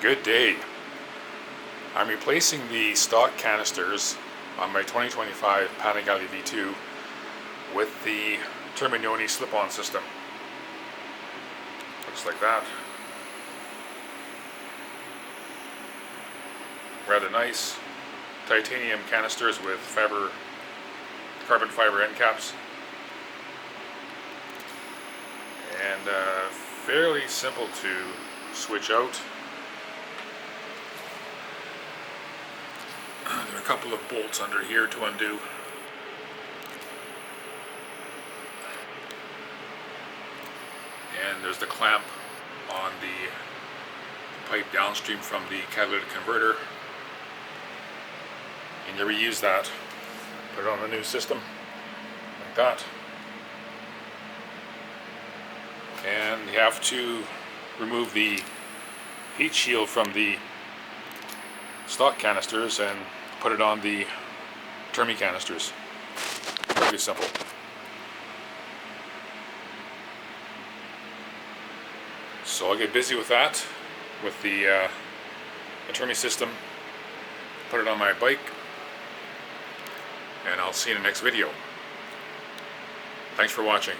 Good day. I'm replacing the stock canisters on my 2025 Panigale V2 with the Termignoni slip-on system. Looks like that. Rather nice titanium canisters with carbon fiber end caps. And fairly simple to switch out. There are a couple of bolts under here to undo. And there's the clamp on the pipe downstream from the catalytic converter. And you reuse that, put it on the new system, like that. And you have to remove the heat shield from the stock canisters and put it on the Termi canisters. Pretty simple. So I'll get busy with that, with the Termi system, put it on my bike, and I'll see you in the next video. Thanks for watching.